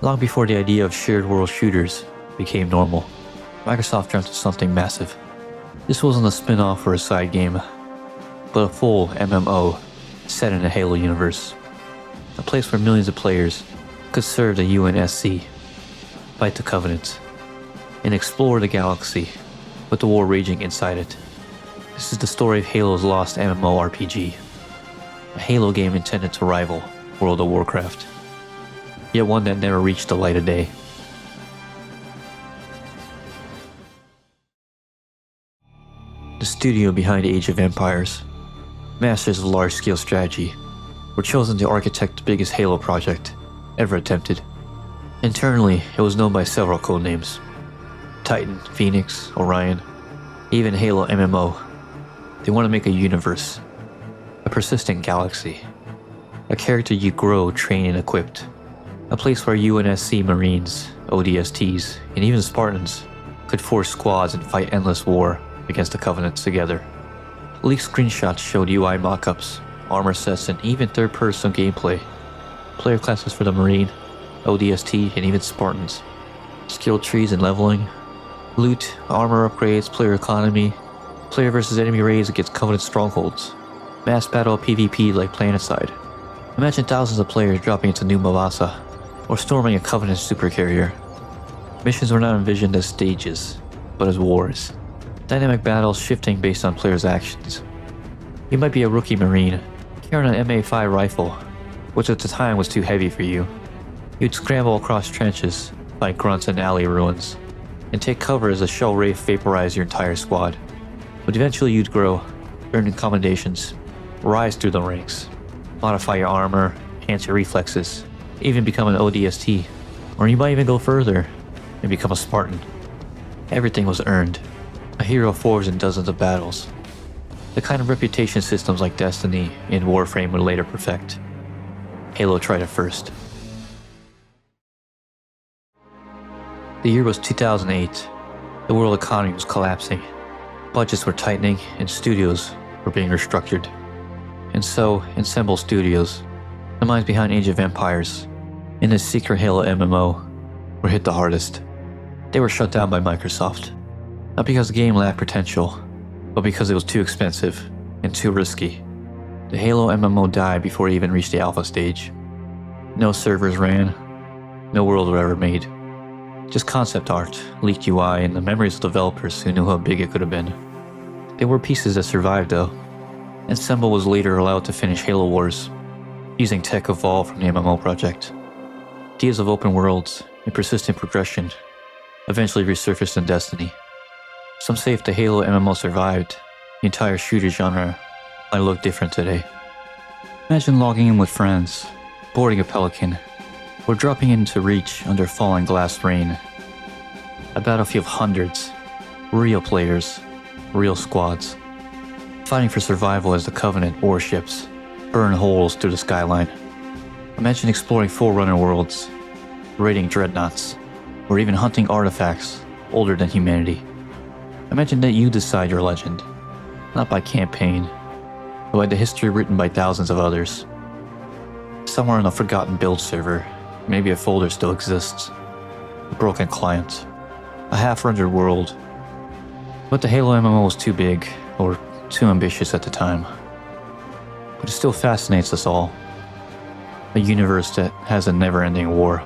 Long before the idea of shared world shooters became normal, Microsoft dreamt of something massive. This wasn't a spin-off or a side game, but a full MMO set in the Halo universe. A place where millions of players could serve the UNSC, fight the Covenant, and explore the galaxy with the war raging inside it. This is the story of Halo's lost MMORPG, a Halo game intended to rival World of Warcraft, yet one that never reached the light of day. The studio behind Age of Empires, masters of large-scale strategy, were chosen to architect the biggest Halo project ever attempted. Internally, it was known by several codenames: Titan, Phoenix, Orion, even Halo MMO. They want to make a universe, a persistent galaxy, a character you grow, train, and equipped, a place where UNSC Marines, ODSTs, and even Spartans could force squads and fight endless war against the Covenants together. Leaked screenshots showed UI mockups, armor sets, and even third-person gameplay. Player classes for the Marine, ODST, and even Spartans. Skill trees and leveling. Loot, armor upgrades, player economy. Player versus enemy raids against Covenant strongholds. Mass battle PvP like Planetside. Imagine thousands of players dropping into New Mavasa, or storming a Covenant supercarrier. Missions were not envisioned as stages, but as wars. Dynamic battles shifting based on players' actions. You might be a rookie Marine, carrying an MA5 rifle, which at the time was too heavy for you. You'd scramble across trenches, fight grunts and alley ruins, and take cover as a shell wraith vaporized your entire squad. But eventually you'd grow, earn commendations, rise through the ranks, modify your armor, enhance your reflexes, even become an ODST, or you might even go further and become a Spartan. Everything was earned. A hero forged in dozens of battles. The kind of reputation systems like Destiny and Warframe would later perfect. Halo tried it first. The year was 2008. The world economy was collapsing. Budgets were tightening and studios were being restructured. And so, Ensemble Studios, the minds behind Age of Empires, and the secret Halo MMO, were hit the hardest. They were shut down by Microsoft. Not because the game lacked potential, but because it was too expensive and too risky. The Halo MMO died before it even reached the alpha stage. No servers ran, no world were ever made. Just concept art, leaked UI, and the memories of developers who knew how big it could have been. There were pieces that survived though. Ensemble was later allowed to finish Halo Wars, using tech evolved from the MMO project. Ideas of open worlds and persistent progression eventually resurfaced in Destiny. Some say if the Halo MMO survived, the entire shooter genre might look different today. Imagine logging in with friends, boarding a Pelican, or dropping into Reach under falling glass rain. A battlefield of hundreds, real players, real squads, fighting for survival as the Covenant warships burn holes through the skyline. Imagine exploring Forerunner worlds, raiding dreadnoughts, or even hunting artifacts older than humanity. Imagine that you decide your legend, not by campaign, but by the history written by thousands of others. Somewhere on a forgotten build server, maybe a folder still exists, a broken client, a half-rendered world. But the Halo MMO was too big, or too ambitious at the time. But it still fascinates us all. A universe that has a never-ending war.